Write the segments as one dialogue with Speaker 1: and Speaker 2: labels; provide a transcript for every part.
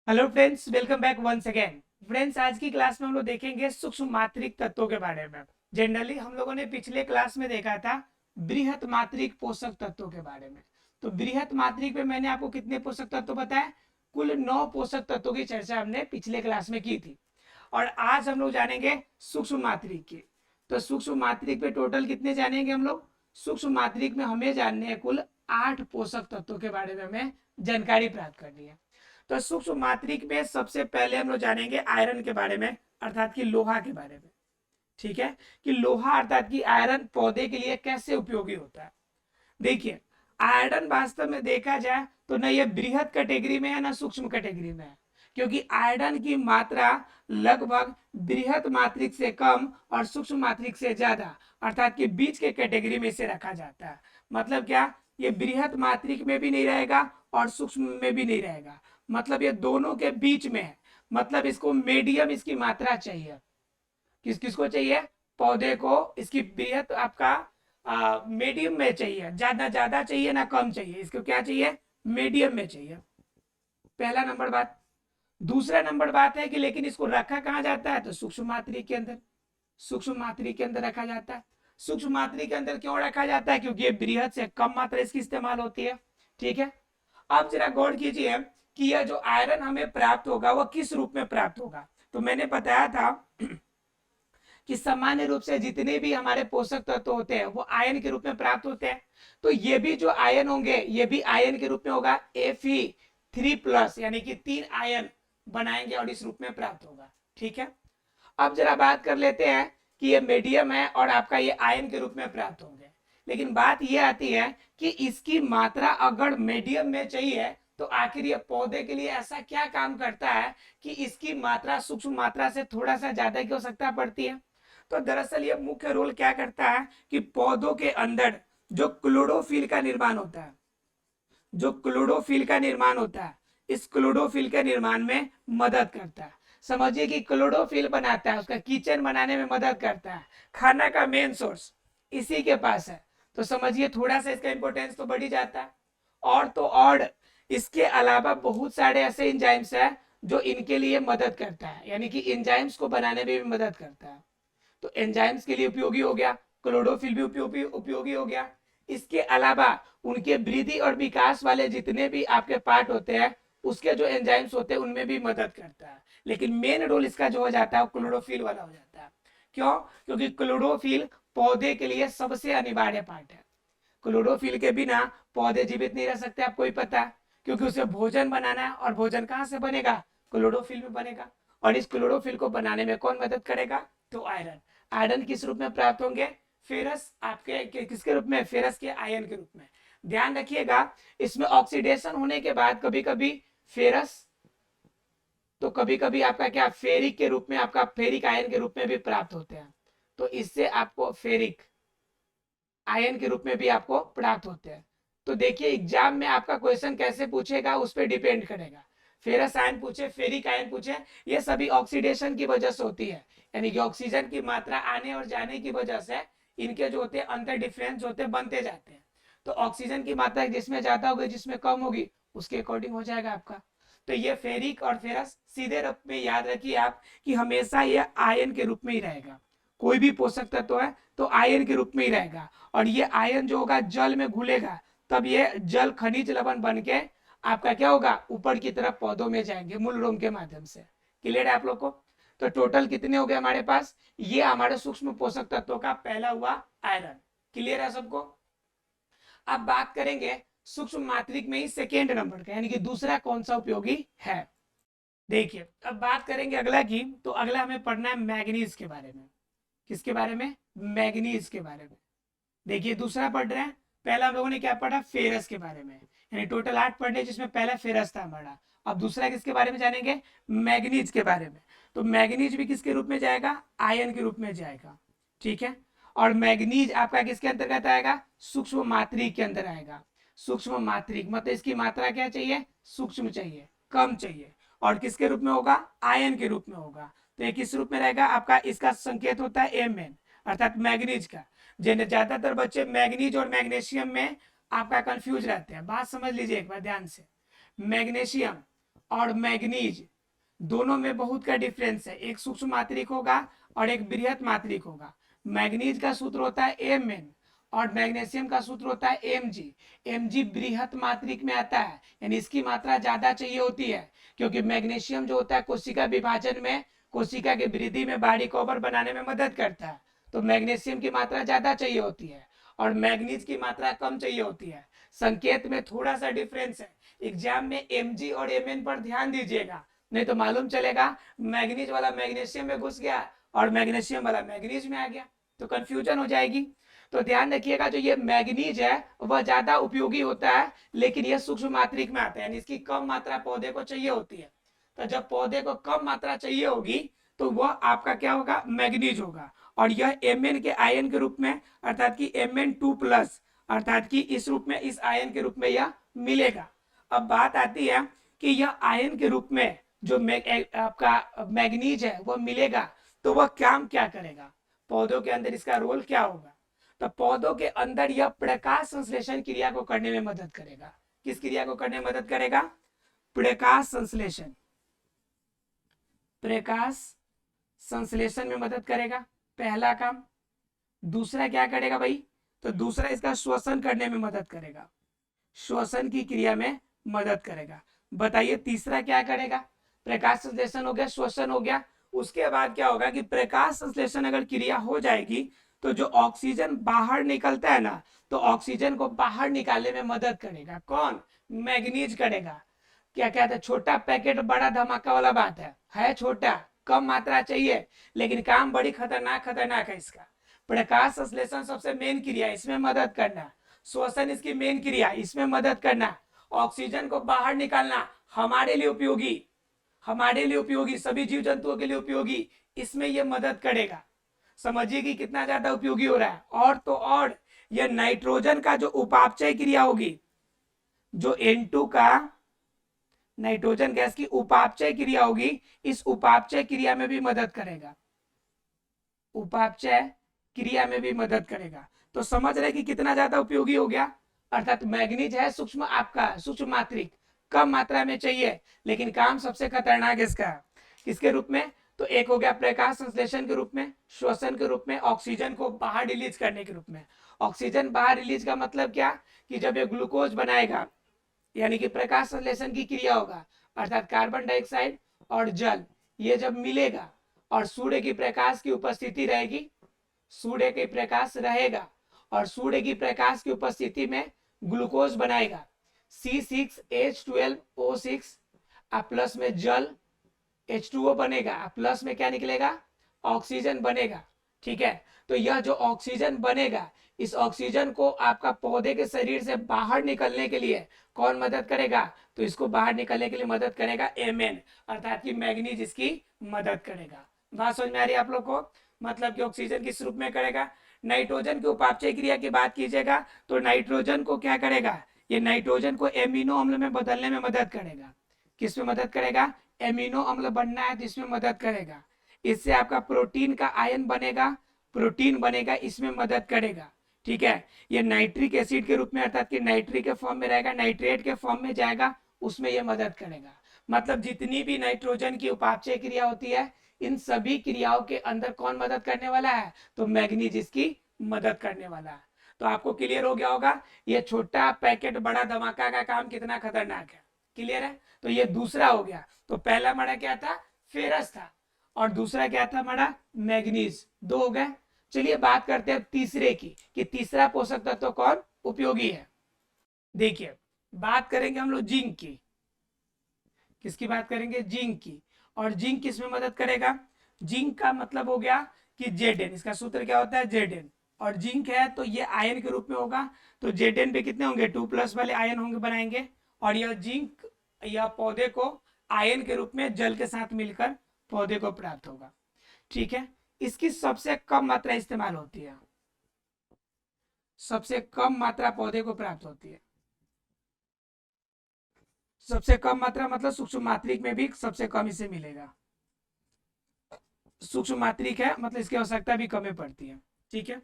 Speaker 1: Hello friends, welcome back once again. Friends, आज की class में हम लोग देखेंगे सूक्ष्म मात्रिक तत्वों के बारे में। जनरली हम लोगों ने पिछले क्लास में देखा था बृहत मात्रिक पोषक तत्वों के बारे में। तो बृहत मात्रिक में मैंने आपको कितने पोषक तत्व बताए? कुल 9 पोषक तत्वों की चर्चा हमने पिछले क्लास में की थी। और आज हम लोग जानेंगे सूक्ष्म मात्रिक की। तो सूक्ष्म मात्रिक पे टोटल कितने जानेंगे हम लोग? सूक्ष्म मात्रिक में हमें जानने हैं कुल 8 पोषक तत्वों के बारे में हमें जानकारी प्राप्त करनी है। तो सूक्ष्म मात्रिक में सबसे पहले हम लोग जानेंगे आयरन के बारे में, अर्थात कि लोहा के बारे में। ठीक है, कि लोहा अर्थात कि आयरन पौधे के लिए कैसे उपयोगी होता है। देखिए, आयरन वास्तव में देखा जाए तो ना ये बृहत कैटेगरी में है ना सूक्ष्म कैटेगरी में है, क्योंकि आयरन की मात्रा लगभग बृहत मात्रिक से कम और सूक्ष्म मात्रिक से ज्यादा, अर्थात कि बीच के कैटेगरी में इसे रखा जाता है। मतलब क्या? ये बृहत मात्रिक में भी नहीं रहेगा और सूक्ष्म में भी नहीं रहेगा, मतलब ये दोनों के बीच में है। मतलब इसको मीडियम इसकी मात्रा चाहिए। किसको चाहिए? पौधे को इसकी बृहत आपका मीडियम में चाहिए, ज्यादा चाहिए ना कम चाहिए, इसको क्या चाहिए? मीडियम में चाहिए। पहला नंबर बात। दूसरा नंबर बात है कि लेकिन इसको रखा कहाँ जाता है? तो सूक्ष्म मात्रिक के अंदर। सूक्ष्म मात्रिक के अंदर रखा जाता है। सूक्ष्म मात्रिक के अंदर क्यों रखा जाता है? क्योंकि ये बृहत से कम मात्रा इसकी इस्तेमाल होती है। ठीक है, अब जरा गौर कीजिए कि यह जो आयरन हमें प्राप्त होगा वह किस रूप में प्राप्त होगा। तो मैंने बताया था कि सामान्य रूप से जितने भी हमारे पोषक तत्व होते हैं वो आयन के रूप में प्राप्त होते हैं। तो ये भी जो आयन होंगे ये भी आयन के रूप में होगा, Fe3+, यानी कि 3 आयन बनाएंगे और इस रूप में प्राप्त होगा। ठीक है, अब जरा बात कर लेते हैं कि ये मीडियम है और आपका ये आयन के रूप में प्राप्त होंगे। लेकिन बात ये आती है कि इसकी मात्रा अगर मीडियम में चाहिए तो आखिर ये पौधे के लिए ऐसा क्या काम करता है कि इसकी मात्रा सूक्ष्म मात्रा से थोड़ा सा ज्यादा की आवश्यकता पड़ती है। तो दरअसल ये मुख्य रोल क्या करता है कि पौधों के अंदर जो क्लोरोफिल का निर्माण होता है, जो क्लोरोफिल का निर्माण होता है, इस क्लोरोफिल के निर्माण में मदद करता है। समझिए कि क्लोरोफिल बनाता है, उसका किचन बनाने में मदद करता है। खाना का मेन सोर्स इसी के पास है। तो समझिए थोड़ा सा इसका इंपॉर्टेंस तो बढ़ ही जाता है। और तो और इसके अलावा बहुत सारे ऐसे इंजाइम्स है जो इनके लिए मदद करता है, यानी कि इंजाइम्स को बनाने में भी मदद करता है। तो एंजाइम्स के लिए उपयोगी हो गया, क्लोरोफिल भी उपयोगी हो गया। इसके अलावा उनके वृद्धि और विकास वाले जितने भी आपके पार्ट होते हैं उसके जो एंजाइम्स होते हैं उनमें भी मदद करता है। लेकिन मेन रोल इसका जो हो जाता है वो क्लोरोफिल वाला हो जाता है। क्यों? क्योंकि क्लोरोफिल पौधे के लिए सबसे अनिवार्य पार्ट है। क्लोरोफिल के बिना पौधे जीवित नहीं रह सकते, आपको ही पता है। क्योंकि उसे भोजन बनाना है और भोजन कहाँ से बनेगा? क्लोरोफिल में बनेगा। और इस क्लोरोफिल को बनाने में कौन मदद करेगा? तो आयरन। आयरन किस रूप में प्राप्त होंगे? फेरस आपके किसके रूप में? फेरस के आयन के रूप में। ध्यान रखिएगा, इसमें ऑक्सीडेशन होने के बाद कभी कभी फेरस, तो कभी कभी आपका क्या फेरिक के रूप में, आपका फेरिक आयन के रूप में भी प्राप्त होते हैं। तो इससे आपको फेरिक आयन के रूप में भी आपको प्राप्त होते हैं। तो देखिए एग्जाम में आपका क्वेश्चन कैसे पूछेगा उस पर डिपेंड करेगा। फेरस आयन पूछे, फेरिक आयन पूछे, ये सभी ऑक्सीडेशन की वजह से होती है। यानी कि ऑक्सीजन की मात्रा आने और जाने की वजह से इनके जो होते हैं अंतर डिफरेंस होते हैं, बनते जाते हैं। तो ऑक्सीजन की मात्रा जिसमें ज्यादा होगी जिसमें कम होगी उसके अकॉर्डिंग हो जाएगा आपका। तो ये फेरिक और फेरस सीधे रूप में याद रखिए आप कि हमेशा ये आयन के रूप में ही रहेगा। कोई भी पोषक तत्व है तो आयन के रूप में ही रहेगा। और ये आयन जो होगा जल में घुलेगा, तब ये जल खनिज लवण बन के आपका क्या होगा? ऊपर की तरफ पौधों में जाएंगे मूल रोम के माध्यम से। क्लियर है आप लोग को? तो टोटल कितने हो गए हमारे पास? ये हमारे सूक्ष्म पोषक तत्वों का पहला हुआ आयरन। क्लियर है सबको? अब बात करेंगे सूक्ष्म मात्रिक में ही सेकेंड नंबर का, यानी कि दूसरा कौन सा उपयोगी है। देखिए अब बात करेंगे अगला की, तो अगला हमें पढ़ना है मैग्नीज के बारे में। किसके बारे में? मैग्नीज के बारे में। देखिए दूसरा पढ़ रहे हैं। पहला हम लोगों ने क्या पढ़ा? फेरस के बारे में। यानी टोटल 8 पढ़ने जिसमें पहला फेरस था हमारा। अब दूसरा किसके बारे में जानेंगे? मैग्नीज के बारे में। तो मैग्नीज भी किसके रूप में जाएगा? आयन के रूप में जाएगा। ठीक है, और मैग्नीज आपका किसके अंतर्गत आएगा? सूक्ष्म मात्रिक के अंदर आएगा। सूक्ष्म मात्रिक मतलब इसकी मात्रा क्या चाहिए? सूक्ष्म चाहिए, कम चाहिए। और किसके रूप में होगा? आयन के रूप में होगा। तो ये किस रूप में रहेगा आपका? इसका संकेत होता है Mn, अर्थात मैग्नीज का। ज्यादातर बच्चे मैग्नीज और मैग्नीशियम में आपका कंफ्यूज रहते हैं। बात समझ लीजिए एक बार ध्यान से। मैग्नीशियम और मैग्नीज दोनों में बहुत का डिफरेंस है, एक सूक्ष्म मात्रिक होगा और एक बृहत मात्रिक होगा। मैग्नीज का सूत्र होता है Mn और मैग्नीशियम का सूत्र होता है Mg। Mg बृहत मात्रिक में आता है, यानी इसकी मात्रा ज्यादा चाहिए होती है, क्योंकि मैग्नीशियम जो होता है कोशिका विभाजन में, कोशिका की वृद्धि में, बॉडी कवर बनाने में मदद करता है, तो मैग्नीशियम की मात्रा ज्यादा चाहिए होती है और मैग्नीज की मात्रा कम चाहिए होती है। संकेत में थोड़ा सा डिफरेंस है, एग्जाम में Mg और Mn पर ध्यान दीजिएगा, नहीं तो मालूम चलेगा मैग्नीज वाला मैग्नीशियम में घुस गया और मैग्नीशियम वाला मैग्नीज में आ गया, तो कंफ्यूजन हो जाएगी। तो ध्यान रखिएगा, जो ये मैग्नीज है वह ज्यादा उपयोगी होता है, लेकिन यह सूक्ष्म मात्रिक में आता है, यानी इसकी कम मात्रा पौधे को चाहिए होती है। तो जब पौधे को कम मात्रा चाहिए होगी तो वह आपका क्या होगा, मैग्नीज होगा, और यह Mn के आयन के रूप में, अर्थात कि Mn2+, अर्थात कि इस रूप में, इस आयन के रूप में यह मिलेगा। अब बात आती है कि यह आयन के रूप में जो आपका मैग्नीज है वह मिलेगा, तो वह काम क्या करेगा, पौधों के अंदर इसका रोल क्या होगा। तो पौधों के अंदर यह प्रकाश संश्लेषण क्रिया को करने में मदद करेगा। किस क्रिया को करने में मदद करेगा, प्रकाश संश्लेषण, प्रकाश संश्लेषण में मदद करेगा, पहला काम। दूसरा क्या करेगा भाई, तो दूसरा इसका श्वसन करने में मदद करेगा, श्वसन की क्रिया में मदद करेगा। बताइए तीसरा क्या करेगा, प्रकाश संश्लेषण हो गया, श्वसन हो गया, उसके बाद क्या होगा कि प्रकाश संश्लेषण अगर क्रिया हो जाएगी तो जो ऑक्सीजन बाहर निकलता है ना, तो ऑक्सीजन को बाहर निकालने में मदद करेगा कौन, मैग्नीज करेगा। क्या कहते हैं, छोटा पैकेट बड़ा धमाका वाला बात है छोटा, कम मात्रा चाहिए, लेकिन काम बड़ी खतरनाक है इसका। प्रकाश संश्लेषण सबसे मेन क्रिया, इसमें मदद करना, श्वसन इसकी मेन क्रिया, इसमें मदद करना, ऑक्सीजन को बाहर निकालना हमारे लिए उपयोगी, हमारे लिए उपयोगी, सभी जीव जंतुओं के लिए उपयोगी, इसमें यह मदद करेगा। समझिए कि कितना ज्यादा उपयोगी हो रहा है। और तो और यह नाइट्रोजन का जो उपापचय क्रिया होगी, जो N2 का नाइट्रोजन गैस की उपापचय क्रिया होगी, इस उपापचय क्रिया में भी मदद करेगा, उपापचय क्रिया में भी मदद करेगा। तो समझ रहे कि कितना ज्यादा उपयोगी हो गया। अर्थात मैग्नीज है सूक्ष्म, आपका सूक्ष्म मात्रिक, कम मात्रा में चाहिए, लेकिन काम सबसे खतरनाक इसका, किसके रूप में, तो एक हो गया प्रकाश संश्लेषण के रूप में, श्वसन के रूप में, ऑक्सीजन को बाहर रिलीज करने के रूप में। ऑक्सीजन बाहर रिलीज का मतलब क्या, कि जब ये ग्लूकोज बनाएगा, यानी कि प्रकाश संश्लेषण की क्रिया होगा, अर्थात कार्बन डाइऑक्साइड और जल ये जब मिलेगा और सूर्य की प्रकाश की उपस्थिति रहेगी, सूर्य के प्रकाश रहेगा और सूर्य की प्रकाश की उपस्थिति में ग्लूकोज बनाएगा, C6H12O6, प्लस में जल H2O बनेगा, प्लस में क्या निकलेगा, ऑक्सीजन बनेगा। ठीक है, तो यह जो ऑक्सीजन बनेगा, इस ऑक्सीजन को आपका पौधे के शरीर से बाहर निकलने के लिए कौन मदद करेगा, तो इसको बाहर निकलने के लिए मदद करेगा Mn, अर्थात कि मैग्नीज इसकी मदद करेगा। बात समझ में आ रही है आप लोग को, मतलब कि ऑक्सीजन किस रूप में करेगा। नाइट्रोजन की उपापचय क्रिया की बात कीजिएगा तो नाइट्रोजन को क्या करेगा, ये नाइट्रोजन को एमिनो अम्ल में बदलने में मदद करेगा। किस में मदद करेगा, एमिनो अम्ल बनना है तो इसमें मदद करेगा। इससे आपका प्रोटीन का आयन बनेगा, प्रोटीन बनेगा, इसमें मदद करेगा। ठीक है, ये नाइट्रिक एसिड के रूप में, अर्थात कि नाइट्रिक के फॉर्म में रहेगा, नाइट्रेट के फॉर्म में जाएगा, उसमें यह मदद करेगा। मतलब जितनी भी नाइट्रोजन की उपापचय क्रिया होती है, इन सभी क्रियाओं के अंदर कौन मदद करने वाला है, तो मैग्नीज इसकी मदद करने वाला है। तो आपको क्लियर हो गया होगा ये छोटा पैकेट बड़ा धमाका का काम कितना खतरनाक है। क्लियर है, तो ये दूसरा हो गया। तो पहला हमारा क्या था, फेरस था, और दूसरा क्या था हमारा, मैग्नीज। दो हो गए। चलिए बात करते हैं तीसरे की, कि तीसरा पोषक तत्व कौन उपयोगी है। देखिए बात करेंगे हम लोग जिंक की। किसकी बात करेंगे, जिंक की। और जिंक किस में मदद करेगा, जिंक का मतलब हो गया कि Zn, इसका सूत्र क्या होता है, Zn। और जिंक है तो ये आयन के रूप में होगा, तो Zn पे कितने होंगे, 2+ वाले आयन होंगे, बनाएंगे। और यह जिंक यह पौधे को आयन के रूप में जल के साथ मिलकर पौधे को प्राप्त होगा। ठीक है, इसकी सबसे कम मात्रा इस्तेमाल होती है, सबसे कम मात्रा पौधे को प्राप्त होती है। सबसे कम मात्रा मतलब सूक्ष्म मात्रिक में भी सबसे कम इसे मिलेगा। सूक्ष्म मात्रिक है मतलब इसकी आवश्यकता भी कम पड़ती है। ठीक है,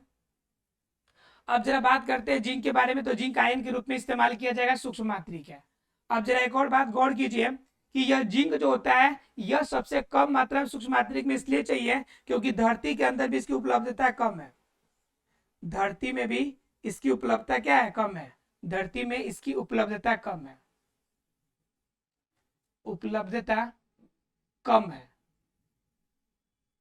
Speaker 1: अब जरा बात करते हैं जिंक के बारे में। तो जिंक आयन के रूप में इस्तेमाल किया जाएगा, सूक्ष्म मात्रिक है। अब जरा एक और बात गौर कीजिए कि यह जिंक जो होता है यह सबसे कम मात्रा में सूक्ष्म मात्रिक में इसलिए चाहिए क्योंकि धरती के अंदर भी इसकी उपलब्धता कम है। धरती में भी इसकी उपलब्धता क्या है, कम है। धरती में इसकी उपलब्धता कम है, उपलब्धता कम है।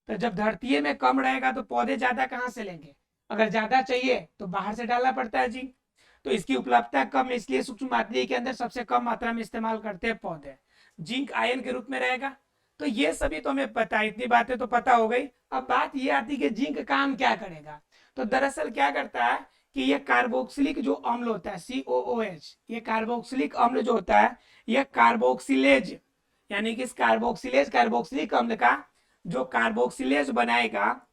Speaker 1: तो जब धरती में कम रहेगा तो पौधे ज्यादा कहाँ से लेंगे, अगर ज्यादा चाहिए तो बाहर से डालना पड़ता है जिंक। तो इसकी उपलब्धता कम है, इसलिए सूक्ष्म मात्रिक के अंदर सबसे कम मात्रा में इस्तेमाल करते हैं पौधे। जिंक आयन के रूप में रहेगा। तो ये सभी तो हमें पता है, इतनी बातें तो पता हो गई। अब बात ये आती है कि जिंक काम क्या करेगा। तो दरअसल क्या करता है कि ये कार्बोक्सिलिक जो अम्ल होता है COOH, ये कार्बोक्सिलिक अम्ल जो होता है यह कार्बोक्सिलेज, यानी कि इस कार्बोक्सिलिक अम्ल का जो कार्बोक्सिलेज बनाएगा,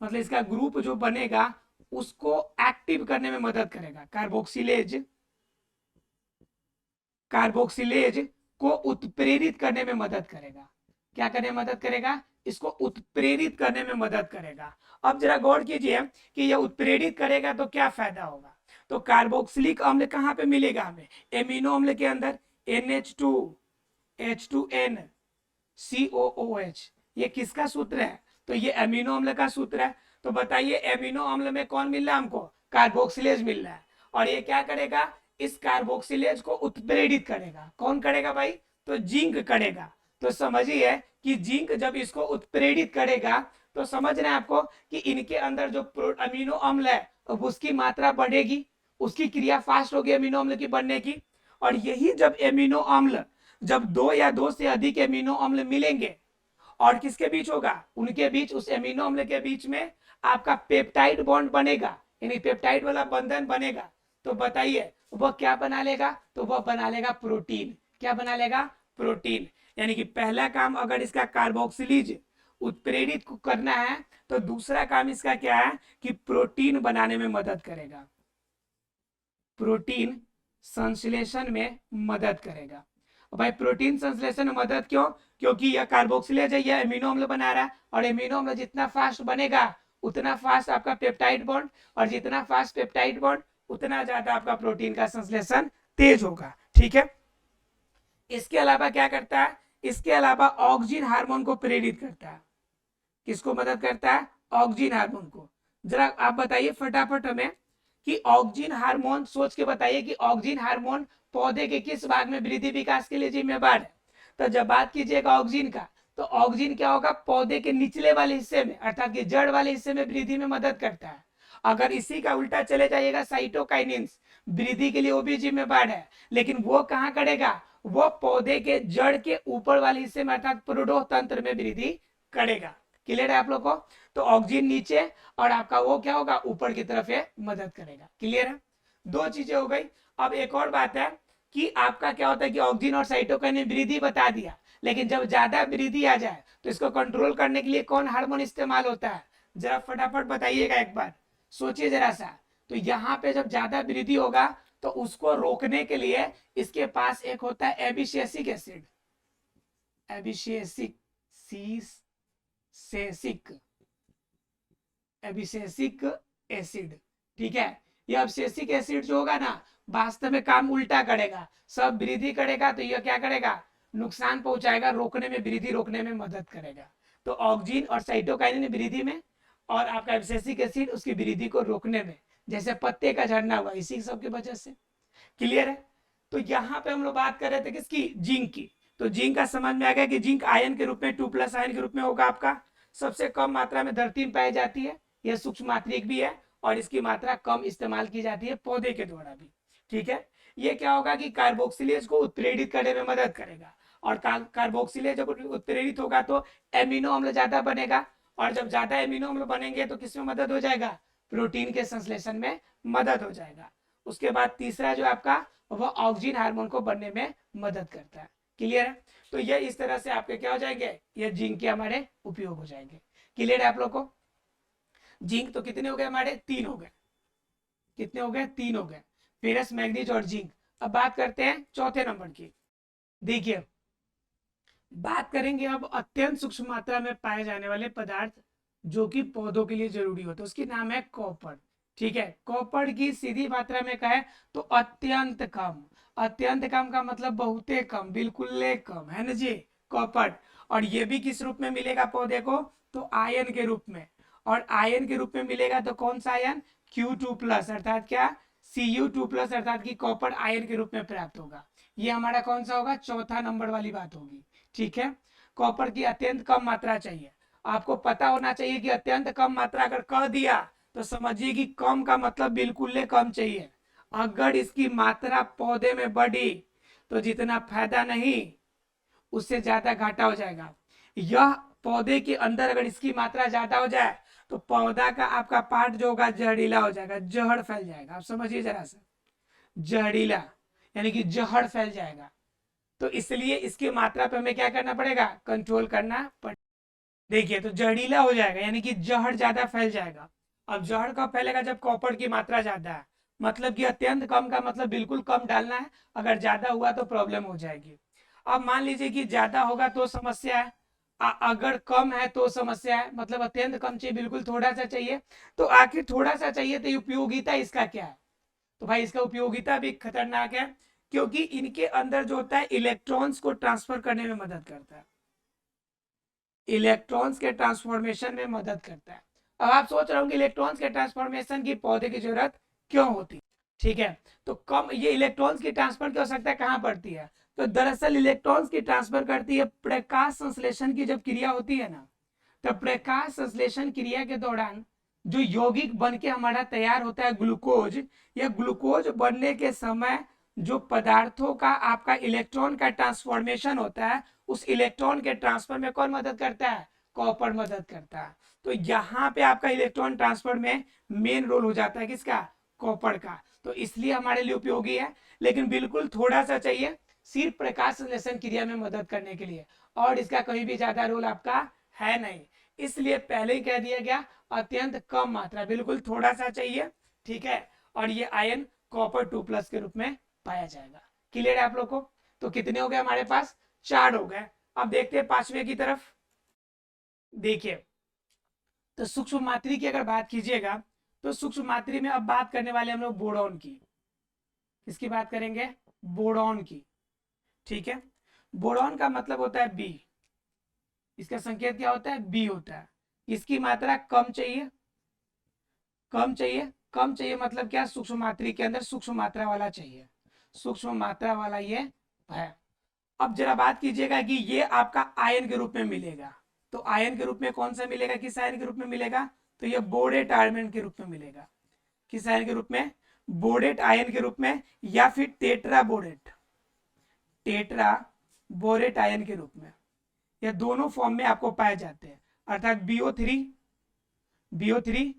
Speaker 1: मतलब इसका ग्रुप जो बनेगा उसको एक्टिव करने में मदद करेगा। कार्बोक्सिलेज को उत्प्रेरित करने में मदद करेगा। क्या करने में मदद करेगा, इसको उत्प्रेरित करने में मदद करेगा। अब जरा गौर कीजिए कि यह उत्प्रेरित करेगा तो क्या फायदा होगा। तो कार्बोक्सिलिक अम्ल कहाँ पे मिलेगा हमें, एमिनो अम्ल के अंदर, NH2 H2N COOH, ये किसका सूत्र है, तो ये एमिनो अम्ल का सूत्र है। तो बताइए एमिनो अम्ल में कौन मिल रहा है हमको, कार्बोक्सिलेज मिल रहा है। और ये क्या करेगा, इस कार्बोक्सिलेज को उत्प्रेरित करेगा। कौन करेगा भाई, तो जिंक करेगा। तो समझिए कि जिंक जब इसको उत्प्रेरित करेगा तो समझ रहे हैं आपको कि इनके अंदर जो अमीनो अम्ल है अब उसकी मात्रा बढ़ेगी, उसकी क्रिया फास्ट होगी अमीनो अम्ल की बनने की। और यही जब एमिनो अम्ल, जब दो या दो से अधिक एमिनो अम्ल मिलेंगे और किसके बीच होगा, उनके बीच, उस एमिनो अम्ल के बीच में आपका पेप्टाइड बॉन्ड बनेगा, यानी पेप्टाइड वाला बंधन बनेगा। तो बताइए वह क्या बना लेगा, तो वह बना लेगा प्रोटीन। क्या बना लेगा, प्रोटीन। यानी कि पहला काम अगर इसका कार्बोक्सिलेज उत्प्रेरित करना है तो दूसरा काम इसका क्या है कि प्रोटीन बनाने में मदद करेगा, प्रोटीन संश्लेषण में मदद करेगा। भाई प्रोटीन संश्लेषण में मदद क्यों, क्योंकि यह कार्बोक्सिलेज है, यह एमिनो अम्ल बना रहा है। और एमिनो अम्ल जितना फास्ट बनेगा उतना फास्ट आपका पेप्टाइड बॉन्ड, और जितना फास्ट पेप्टाइड बॉन्ड उतना ज्यादा आपका प्रोटीन का संश्लेषण तेज होगा। ठीक है। इसके अलावा क्या करता है, इसके अलावा ऑक्सिन हार्मोन को प्रेरित करता है। किसको मदद करता है, ऑक्सिन हार्मोन को। जरा आप बताइए फटाफट हमें कि ऑक्सिन हार्मोन, सोच के बताइए कि ऑक्सिन हार्मोन पौधे के किस भाग में वृद्धि विकास के लिए जिम्मेवार है। तो जब बात कीजिएगा ऑक्सिन का, तो ऑक्सिन क्या होगा, पौधे के निचले वाले हिस्से में अर्थात कि जड़ वाले हिस्से में वृद्धि में मदद करता है। अगर इसी का उल्टा चले जाइएगा साइटोकाइनिन्स, वृद्धि के लिए वो भी जिम्मेवार है, लेकिन वो कहाँ करेगा, वो पौधे के जड़ के ऊपर वाले हिस्से में अर्थात प्रोडोह तंत्र में वृद्धि करेगा। क्लियर है आप लोग को। तो ऑक्सिन नीचे और आपका वो क्या होगा, ऊपर की तरफ ये मदद करेगा। क्लियर है, दो चीजें हो गई। अब एक और बात है कि आपका क्या होता है कि ऑक्सिन और साइटोकाइनिन वृद्धि बता दिया, लेकिन जब ज्यादा वृद्धि आ जाए तो इसको कंट्रोल करने के लिए कौन हार्मोन इस्तेमाल होता है, जरा फटाफट बताइएगा एक बार, सोचिए जरा सा। तो यहाँ पे जब ज्यादा वृद्धि होगा तो उसको रोकने के लिए इसके पास एक होता है एबिसिसिक एसिड, एबिसेसिक एसिड। ठीक है, ये एबिसेसिक एसिड जो होगा ना वास्तव में काम उल्टा करेगा, सब वृद्धि करेगा तो यह क्या करेगा, नुकसान पहुंचाएगा, रोकने में, वृद्धि रोकने में मदद करेगा। तो ऑक्सिन और साइटोकाइनिन वृद्धि में और आपका एबिसेसिक एसिड उसकी वृद्धि को रोकने में, जैसे पत्ते का झड़ना हुआ इसी सब की वजह से। क्लियर है। तो यहाँ पे हम लोग बात कर रहे थे किसकी, जिंक की। तो जिंक का समझ में आ गया कि जिंक आयन के रूप में 2+ आयन के रूप में होगा आपका, सबसे कम मात्रा में धरती में पाई जाती है, यह सूक्ष्म मात्रिक भी है और इसकी मात्रा कम इस्तेमाल की जाती है पौधे के द्वारा भी। ठीक है, ये क्या होगा कि कार्बोक्सिलेज को उत्प्रेरित करने में मदद करेगा, और कार्बोक्सिलेज जब उत्प्रेरित होगा तो एमिनो अम्ल ज्यादा बनेगा, और जब ज्यादा एमिनो अम्ल बनेंगे तो किसमें मदद हो जाएगा, प्रोटीन के संश्लेषण में मदद हो जाएगा। उसके बाद तीसरा जो आपका वह ऑक्सिन हार्मोन को बनने में मदद करता है। क्लियर है। तो ये इस तरह से आपके क्या हो जाएंगे, ये जिंक के हमारे उपयोग हो जाएंगे। क्लियर है आप लोग को। जिंक तो कितने हो गए हमारे, 3 हो गए। कितने हो गए, 3 हो गए, फेरस, मैग्नीज और जिंक। अब बात करते हैं चौथे नंबर की। देखिए बात करेंगे अब अत्यंत सूक्ष्म मात्रा में पाए जाने वाले पदार्थ जो कि पौधों के लिए जरूरी होते हैं, उसकी नाम है कॉपर। ठीक है, कॉपर की सीधी मात्रा में कहे तो अत्यंत कम। अत्यंत कम का मतलब बहुते कम, बिल्कुल कम, है ना जी, कॉपर। और ये भी किस रूप में मिलेगा पौधे को, तो आयन के रूप में। और आयन के रूप में मिलेगा तो कौन सा आयन, Q2+ अर्थात क्या, Cu2+ अर्थात कि कॉपर आयन के रूप में प्राप्त होगा। ये हमारा कौन सा होगा, चौथा नंबर वाली बात होगी। ठीक है, कॉपर की अत्यंत कम मात्रा चाहिए। आपको पता होना चाहिए कि अत्यंत कम मात्रा अगर कह दिया तो समझिए कि कम का मतलब बिल्कुल कम चाहिए। अगर इसकी मात्रा पौधे में बढ़ी तो जितना फायदा नहीं, उससे ज्यादा घाटा हो जाएगा। यह पौधे के अंदर अगर इसकी मात्रा ज्यादा हो जाए तो पौधा का आपका पार्ट जो होगा जहरीला हो जाएगा, जहर फैल जाएगा। आप समझिए जरा सा, जहरीला यानी कि जहर फैल जाएगा। तो इसलिए इसकी मात्रा पे हमें क्या करना पड़ेगा, कंट्रोल करना पड़ेगा। देखिए, तो जहरीला हो जाएगा यानी कि जहर ज्यादा फैल जाएगा। अब जहर कब फैलेगा, जब कॉपर की मात्रा ज्यादा है। मतलब कि अत्यंत कम का मतलब बिल्कुल कम डालना है, अगर ज्यादा हुआ तो प्रॉब्लम हो जाएगी। अब मान लीजिए कि ज्यादा होगा तो समस्या है, अगर कम है तो समस्या है। मतलब अत्यंत कम चाहिए, बिल्कुल थोड़ा सा चाहिए। तो आखिर थोड़ा सा चाहिए तो उपयोगिता इसका क्या है, तो भाई इसका उपयोगिता भी खतरनाक है, क्योंकि इनके अंदर जो होता है इलेक्ट्रॉन्स को ट्रांसफर करने में मदद करता है, इलेक्ट्रॉन्स के ट्रांसफॉर्मेशन में मदद करता है। अब आप सोच रहे होंगे इलेक्ट्रॉन्स के ट्रांसफॉर्मेशन की पौधे की जरूरत क्यों होती है। ठीक है, तो कम ये इलेक्ट्रॉन्स की ट्रांसफर की आवश्यकता कहाँ पड़ती है, तो दरअसल इलेक्ट्रॉन्स की ट्रांसफर करती है प्रकाश संश्लेषण की जब क्रिया होती है ना, तो प्रकाश संश्लेषण क्रिया के दौरान जो यौगिक बन के हमारा तैयार होता है ग्लूकोज, या ग्लूकोज बनने के समय जो पदार्थों का आपका इलेक्ट्रॉन का ट्रांसफॉर्मेशन होता है, उस इलेक्ट्रॉन के ट्रांसफर में कौन मदद करता है, कॉपर मदद करता है। तो यहाँ पे आपका इलेक्ट्रॉन ट्रांसफर में मेन रोल हो जाता है किसका, कॉपर का। तो इसलिए हमारे लिए उपयोगी है, लेकिन बिल्कुल थोड़ा सा चाहिए, सिर्फ प्रकाश संश्लेषण क्रिया में मदद करने के लिए, और इसका कहीं भी ज्यादा रोल आपका है नहीं। इसलिए पहले ही कह दिया गया अत्यंत कम मात्रा, बिल्कुल थोड़ा सा चाहिए। ठीक है, और ये आयन कॉपर 2+ के रूप में पाया जाएगा। क्लियर है आप लोग को। तो कितने हो गए हमारे पास, 4 हो गए। अब देखते हैं पांचवे की तरफ। देखिए, तो सूक्ष्म मात्री की अगर बात कीजिएगा, तो सूक्ष्म मात्री में अब बात करने वाले हम लोग बोरॉन की। किसकी बात करेंगे, बोरॉन की। ठीक है, बोरॉन का मतलब होता है बी, इसका संकेत क्या होता है, बी होता है। इसकी मात्रा कम चाहिए, कम चाहिए, कम चाहिए मतलब क्या, सूक्ष्म मात्री के अंदर सूक्ष्म मात्रा वाला चाहिए, सूक्ष्म मात्रा वाला ये है। अब जरा बात कीजिएगा कि ये आपका आयन के रूप में मिलेगा, तो आयन के रूप में कौन सा मिलेगा, किस आयन के रूप में मिलेगा, तो ये बोरेट आयन के रूप में मिलेगा। किस आयन के रूप में, बोरेट आयन के रूप में, या फिर tetra borate, tetra borate ion के रूप में। ये दोनों फॉर्म में आपको पाए जाते हैं, अर्थात BO3 BO3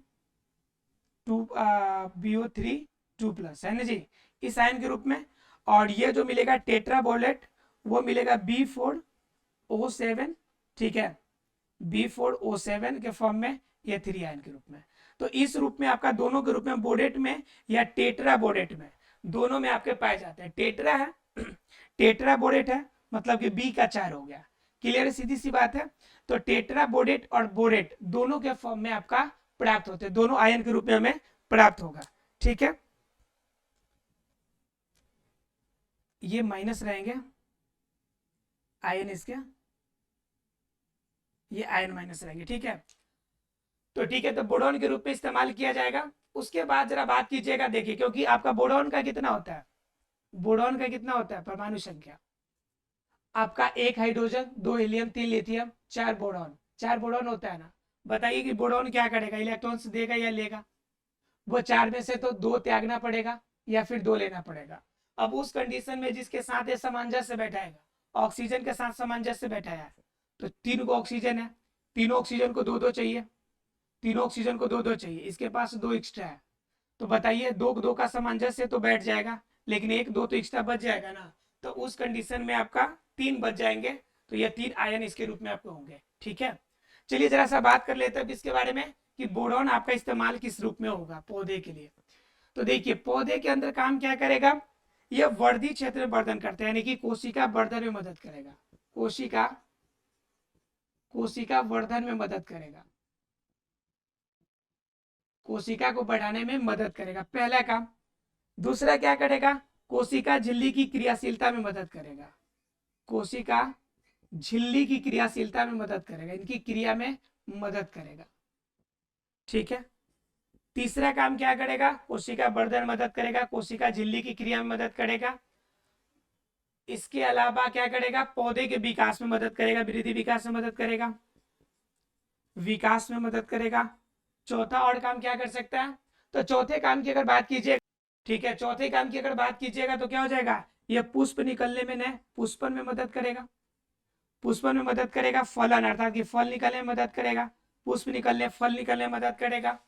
Speaker 1: 2+ है ना जी, इस आयन के रूप में। और ये जो मिलेगा टेट्राबोलेट, वो मिलेगा B4O7। ठीक है, B4O7 के फॉर्म में, ये 3 आयन के रूप में। तो इस रूप में आपका दोनों के रूप में, बोरेट में या टेट्रा बोरेट में, दोनों में आपके पाए जाते हैं। टेट्रा है टेट्रा बोरेट है, मतलब कि बी का 4 हो गया। क्लियर, सीधी सी बात है। तो टेट्रा बोरेट और बोरेट दोनों के फॉर्म में आपका प्राप्त होते हैं, दोनों आयन के रूप में हमें प्राप्त होगा। ठीक है, ये माइनस रहेंगे आयन, इसके ये आयन माइनस रहेंगे। ठीक है, तो ठीक है, तो बोरॉन के रूप में इस्तेमाल किया जाएगा। उसके बाद जरा बात कीजिएगा, देखिए, क्योंकि आपका बोरॉन का कितना होता है, बोरॉन का कितना होता है परमाणु संख्या, आपका 1 hydrogen, 2 helium, 3 lithium, 4 boron, 4 boron होता है ना। बताइए कि बोरॉन क्या करेगा, इलेक्ट्रॉन्स देगा या लेगा, वो 4 में से तो 2 त्यागना पड़ेगा या फिर 2 लेना पड़ेगा। अब उस कंडीशन में जिसके साथ ये सामंजस्य बैठाएगा, ऑक्सीजन के साथ सामंजस्य बैठाया है, तो 3 को ऑक्सीजन है, तीनों ऑक्सीजन को 2-2 चाहिए, तीनों ऑक्सीजन को 2-2 चाहिए, इसके पास 2 एक्स्ट्रा है। तो बताइए, 2-2 का सामंजस्य तो बैठ जाएगा, लेकिन 1-2 तो एक्स्ट्रा बच जाएगा ना। तो उस कंडीशन में आपका 3 बच जाएंगे, तो ये 3 आयन इसके रूप में आपके होंगे। ठीक है, चलिए जरा सा बात कर लेते हैं इसके बारे में कि बोरॉन आपका इस्तेमाल किस रूप में होगा पौधे के लिए। तो देखिए, पौधे के अंदर काम क्या करेगा, यह वर्धी क्षेत्र वर्धन करता है, यानी कि कोशिका वर्धन में मदद करेगा, कोशिका कोशिका वर्धन में मदद करेगा। कोशिका को बढ़ाने में मदद करेगा, पहला काम। दूसरा क्या करेगा, कोशिका झिल्ली की क्रियाशीलता में मदद करेगा, कोशिका झिल्ली की क्रियाशीलता में मदद करेगा, इनकी क्रिया में मदद करेगा, ठीक है। तीसरा काम क्या करेगा, कोशिका वर्धन मदद करेगा, कोशिका झिल्ली की क्रिया में मदद करेगा। इसके अलावा क्या करेगा, पौधे के विकास में मदद करेगा, वृद्धि विकास में मदद करेगा, विकास में मदद करेगा। चौथा और काम क्या कर सकता है, तो चौथे काम की अगर बात कीजिए, ठीक है, चौथे काम की अगर बात कीजिएगा तो क्या हो जाएगा, यह पुष्प निकलने में न पुष्पन में मदद करेगा, पुष्पन में मदद करेगा। फलन अर्थात कि फल निकलने में मदद करेगा, पुष्प निकलने फल निकलने में मदद करेगा।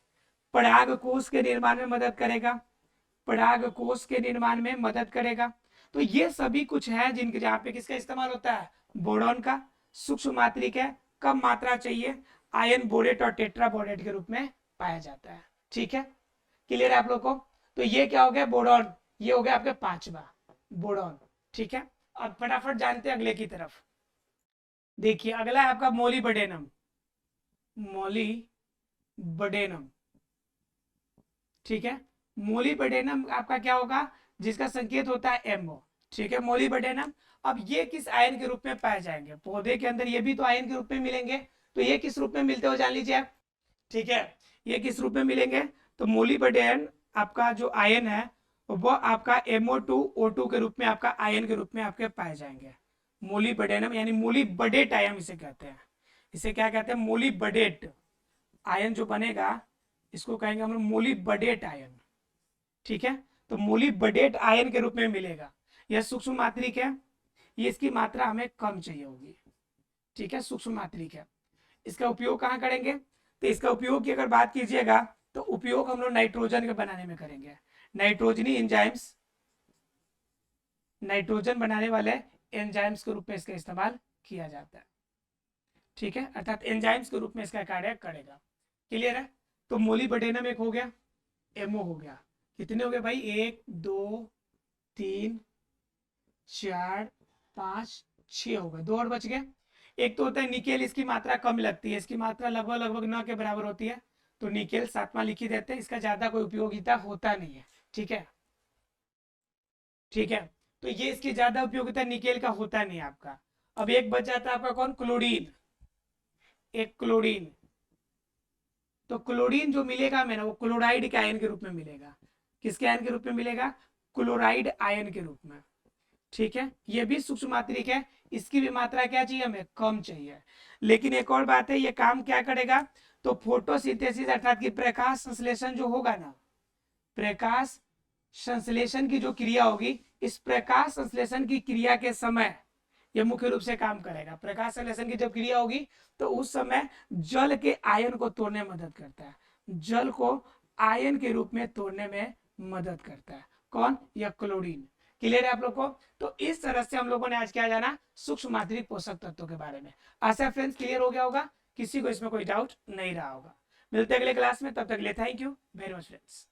Speaker 1: पराग कोश के निर्माण में मदद करेगा, पराग कोश के निर्माण में मदद करेगा। तो ये सभी कुछ है जिनके जहाँ पे किसका इस्तेमाल होता है, बोरॉन का। सूक्ष्म मात्रिक है, कम मात्रा चाहिए, आयन बोरेट और टेट्रा बोरेट के रूप में पाया जाता है, ठीक है। क्लियर है आप लोग को। तो ये क्या हो गया, बोरॉन, ये हो गया आपका पांचवा बोरॉन, ठीक है। अब फटाफट जानते हैं अगले की तरफ। देखिए अगला है आपका मोलिब्डेनम, मोलिब्डेनम, ठीक है। मोलिब्डेनम आपका क्या होगा, जिसका संकेत होता है एमओ, ठीक है, मोलिब्डेनम। अब ये किस आयन के रूप में पाए जाएंगे, पौधे के अंदर ये भी तो आयन के रूप में मिलेंगे, तो ये किस रूप में मिलते हो जान लीजिए आप, ठीक है। ये किस रूप में मिलेंगे, तो मोलिब्डेनम आपका जो आयन है वो आपका MO2O2 के रूप में आपका आयन के रूप में आपके पाए जाएंगे। मोलिब्डेनम यानी मोलिब्डेट आयन इसे कहते हैं, इसे क्या कहते हैं, मोलिब्डेट आयन जो बनेगा इसको कहेंगे हम लोग मोलिब्डेट आयन, ठीक है। तो मोलिब्डेट आयन के रूप में मिलेगा। यह सूक्ष्म मात्रिक है, ये इसकी मात्रा हमें कम चाहिए होगी, ठीक है, सूक्ष्म मात्रिक है। इसका उपयोग कहाँ करेंगे, तो इसका उपयोग की अगर बात कीजिएगा तो उपयोग हम लोग नाइट्रोजन के बनाने में करेंगे, नाइट्रोजनी एंजाइम्स, नाइट्रोजन बनाने वाले एंजाइम्स के रूप में इसका इस्तेमाल किया जाता है, ठीक है, अर्थात एंजाइम्स के रूप में इसका कार्य करेगा। क्लियर है। तो मोलिब्डेनम एक हो गया, एमओ हो गया, कितने हो गए भाई, 1 2 3 4 5 6 हो गए, 2 और बच गए। एक तो होता है निकेल, इसकी मात्रा कम लगती है, इसकी मात्रा लगभग लगभग न के बराबर होती है, तो निकेल 7वां लिख ही देते हैं, इसका ज्यादा कोई उपयोगिता होता नहीं है, ठीक है, ठीक है। तो ये इसकी ज्यादा उपयोगिता निकेल का होता नहीं है आपका। अब एक बच जाता है आपका कौन, क्लोरीन, एक क्लोरीन। तो क्लोरीन जो मिलेगा हमें ना, वो क्लोराइड के आयन के रूप में मिलेगा, किसके आयन के रूप में मिलेगा, क्लोराइड आयन के रूप में, ठीक है। ये भी सूक्ष्म मात्रिक है, इसकी भी मात्रा क्या चाहिए हमें, कम चाहिए। लेकिन एक और बात है, ये काम क्या करेगा, तो फोटोसिंथेसिस अर्थात कि प्रकाश संश्लेषण जो होगा ना, प्रकाश संश्लेषण की जो क्रिया होगी, इस प्रकाश संश्लेषण की क्रिया के समय यह मुख्य रूप से काम करेगा। प्रकाश संश्लेषण की जब क्रिया होगी तो उस समय जल के आयन को तोड़ने में मदद करता है, जल को आयन के रूप में तोड़ने में मदद करता है, कौन, यह क्लोरीन। क्लियर है आप लोग को। तो इस तरह से हम लोगों ने आज क्या जाना, सूक्ष्म मात्रिक पोषक तत्वों के बारे में। आशा फ्रेंड्स क्लियर हो गया होगा, किसी को इसमें कोई डाउट नहीं रहा होगा। मिलते अगले क्लास में, तब तक के लिए thank you very much friends.